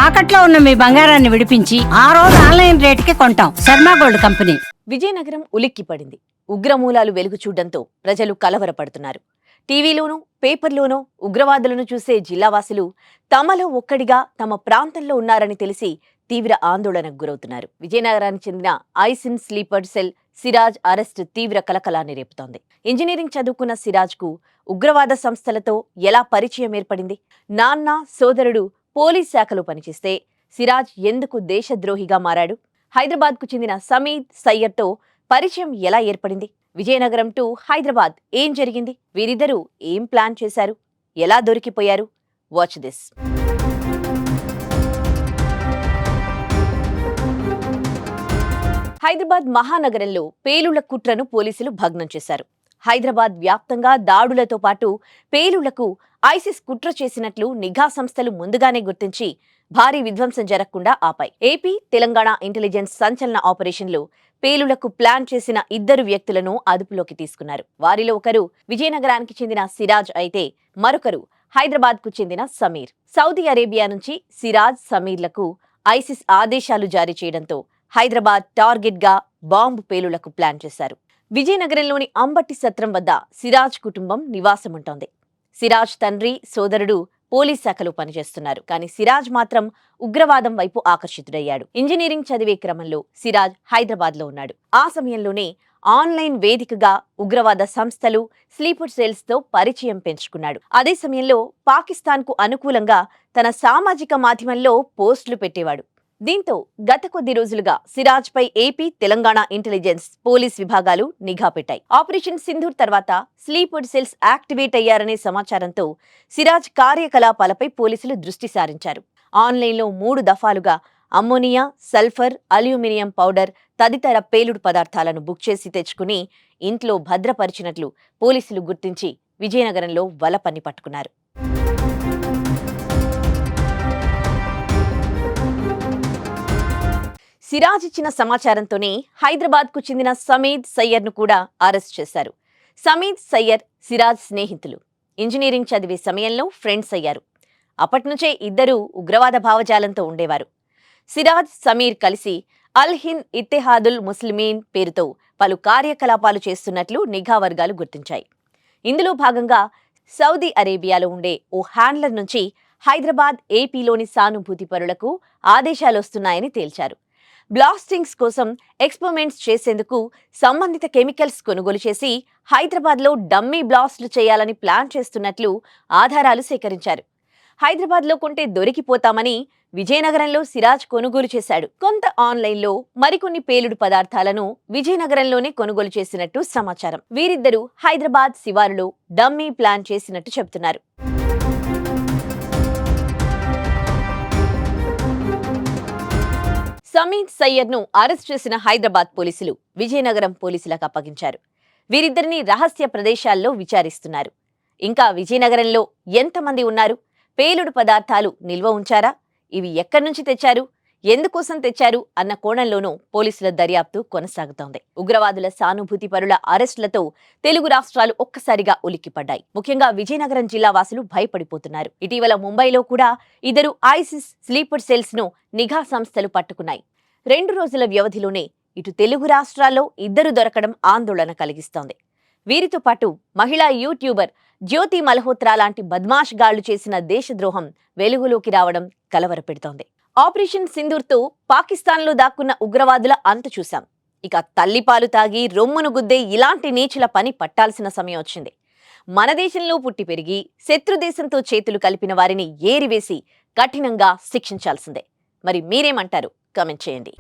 తాకట్లో ఉన్న మీ బంగారాన్ని విడిపించి ఆ రోజు ఆన్లైన్ రేటుకి కొంటాం. Sharma gold company. విజయనగరం ఉలిక్కిపడింది. ఉగ్రమూలాలు వెలుగు చూడడంతో ప్రజలు కలవరపడుతున్నారు. టీవీలోనూ పేపర్లోనూ ఉగ్రవాదులను చూసే జిల్లావాసులు తమలో ఒక్కడిగా తమ ప్రాంతంలో ఉన్నారని తెలిసి తీవ్ర ఆందోళనకు గురవుతున్నారు. విజయనగరానికి చెందిన ఐసిన్ స్లీపర్ సెల్ సిరాజ్ అరెస్టు తీవ్ర కలకలాన్ని రేపుతోంది. ఇంజనీరింగ్ చదువుకున్న సిరాజ్కు ఉగ్రవాద సంస్థలతో ఎలా పరిచయం ఏర్పడింది? నాన్న, సోదరుడు పోలీస్ శాఖలో పనిచేస్తే సిరాజ్ ఎందుకు దేశద్రోహిగా మారాడు? హైదరాబాద్కు చెందిన సమీద్ సయ్యర్తో పరిచయం ఎలా ఏర్పడింది? విజయనగరం టు హైదరాబాద్ ఏం జరిగింది? వీరిద్దరూ ఏం ప్లాన్ చేశారు? ఎలా దొరికిపోయారు? Watch this. హైదరాబాద్ మహానగరంలో పేలుళ్ల కుట్రను పోలీసులు భగ్నం చేశారు. హైదరాబాద్ వ్యాప్తంగా దాడులతో పాటు పేలుళ్లకు ఐసిస్ కుట్ర చేసినట్లు నిఘా సంస్థలు ముందుగానే గుర్తించి భారీ విధ్వంసం జరగకుండా ఆపాయి. ఏపీ, తెలంగాణ ఇంటెలిజెన్స్ సంచలన ఆపరేషన్లు పేలుళ్లకు ప్లాన్ చేసిన ఇద్దరు వ్యక్తులను అదుపులోకి తీసుకున్నారు. వారిలో ఒకరు విజయనగరానికి చెందిన సిరాజ్ అయితే మరొకరు హైదరాబాద్కు చెందిన సమీర్. సౌదీ అరేబియా నుంచి సిరాజ్, సమీర్లకు ఐసిస్ ఆదేశాలు జారీ చేయడంతో హైదరాబాద్ టార్గెట్ గా బాంబు పేలుళ్లకు ప్లాన్ చేశారు. విజయనగరంలోని అంబట్టి సత్రం వద్ద సిరాజ్ కుటుంబం నివాసముంటోంది. సిరాజ్ తండ్రి, సోదరుడు పోలీస్ శాఖలో పనిచేస్తున్నారు. కానీ సిరాజ్ మాత్రం ఉగ్రవాదం వైపు ఆకర్షితుడయ్యాడు. ఇంజనీరింగ్ చదివే క్రమంలో సిరాజ్ హైదరాబాద్ లో ఉన్నాడు. ఆ సమయంలోనే ఆన్లైన్ వేదికగా ఉగ్రవాద సంస్థలు, స్లీపర్ సెల్స్ తో పరిచయం పెంచుకున్నాడు. అదే సమయంలో పాకిస్తాన్ కు అనుకూలంగా తన సామాజిక మాధ్యమంలో పోస్టులు పెట్టేవాడు. దీంతో గత కొద్ది రోజులుగా సిరాజ్ పై ఏపీ, తెలంగాణ ఇంటెలిజెన్స్, పోలీస్ విభాగాలు నిఘా పెట్టాయి. ఆపరేషన్ సింధూర్ తర్వాత స్లీపర్ సెల్స్ యాక్టివేట్ అయ్యారనే సమాచారంతో సిరాజ్ కార్యకలాపాలపై పోలీసులు దృష్టి సారించారు. ఆన్లైన్లో 3 దఫాలుగా అమ్మోనియా, సల్ఫర్, అల్యూమినియం పౌడర్ తదితర పేలుడు పదార్థాలను బుక్ చేసి తెచ్చుకుని ఇంట్లో భద్రపరిచినట్లు పోలీసులు గుర్తించి విజయనగరంలో వలపన్ని పట్టుకున్నారు. సిరాజ్ ఇచ్చిన సమాచారంతోనే హైదరాబాద్కు చెందిన సమీద్ సయ్యర్ను కూడా అరెస్ట్ చేశారు. సమీద్, సయ్యర్ సిరాజ్ స్నేహితులు. ఇంజనీరింగ్ చదివే సమయంలో ఫ్రెండ్స్ అయ్యారు. అప్పట్నుంచే ఇద్దరూ ఉగ్రవాద భావజాలంతో ఉండేవారు. సిరాజ్, సమీర్ కలిసి అల్ హింద్ ఇత్తెహాదుల్ ముస్లిమీన్ పేరుతో పలు కార్యకలాపాలు చేస్తున్నట్లు నిఘా వర్గాలు గుర్తించాయి. ఇందులో భాగంగా సౌదీ అరేబియాలో ఉండే ఓ హ్యాండ్లర్ నుంచి హైదరాబాద్, ఏపీలోని సానుభూతి పరులకు ఆదేశాలొస్తున్నాయని తేల్చారు. బ్లాస్టింగ్స్ కోసం ఎక్స్పెరిమెంట్స్ చేసేందుకు సంబంధిత కెమికల్స్ కొనుగోలు చేసి హైదరాబాద్లో డమ్మీ బ్లాస్ట్లు చేయాలని ప్లాన్ చేస్తున్నట్లు ఆధారాలు సేకరించారు. హైదరాబాద్లో కొంటే దొరికిపోతామని విజయనగరంలో సిరాజ్ కొనుగోలు చేశాడు. కొంత ఆన్లైన్లో మరికొన్ని పేలుడు పదార్థాలను విజయనగరంలోనే కొనుగోలు చేసినట్టు సమాచారం. వీరిద్దరూ హైదరాబాద్ శివారులో డమ్మీ ప్లాన్ చేసినట్టు చెబుతున్నారు. సమీద్ సయ్యర్ను అరెస్ట్ చేసిన హైదరాబాద్ పోలీసులు విజయనగరం పోలీసులకు అప్పగించారు. వీరిద్దరిని రహస్య ప్రదేశాల్లో విచారిస్తున్నారు. ఇంకా విజయనగరంలో ఎంతమంది ఉన్నారు? పేలుడు పదార్థాలు నిల్వ ఉంచారా? ఇవి ఎక్కడి నుంచి తెచ్చారు? ఎందుకోసం తెచ్చారు? అన్న కోణంలోనూ పోలీసుల దర్యాప్తు కొనసాగుతోంది. ఉగ్రవాదుల సానుభూతి పరుల అరెస్టులతో తెలుగు రాష్ట్రాలు ఒక్కసారిగా ఉలిక్కిపడ్డాయి. ముఖ్యంగా విజయనగరం జిల్లా వాసులు భయపడిపోతున్నారు. ఇటీవల ముంబైలో కూడా ఇద్దరు ఐసిస్ స్లీపర్ సెల్స్ ను నిఘా సంస్థలు పట్టుకున్నాయి. 2 రోజుల వ్యవధిలోనే ఇటు తెలుగు రాష్ట్రాల్లో ఇద్దరు దొరకడం ఆందోళన కలిగిస్తోంది. వీరితో పాటు మహిళా యూట్యూబర్ జ్యోతి మల్హోత్రా లాంటి బద్మాష్ గాళ్లు చేసిన దేశద్రోహం వెలుగులోకి రావడం కలవరపెడుతోంది. ఆపరేషన్ సింధూర్తో పాకిస్తాన్లో దాక్కున్న ఉగ్రవాదుల అంతు చూశాం. ఇక తల్లిపాలు తాగి రొమ్మును గుద్దే ఇలాంటి నీచుల పని పట్టాల్సిన సమయం వచ్చింది. మన దేశంలో పుట్టి పెరిగి శత్రుదేశంతో చేతులు కలిపిన వారిని ఏరివేసి కఠినంగా శిక్షించాల్సిందే. మరి మీరేమంటారు? కామెంట్ చేయండి.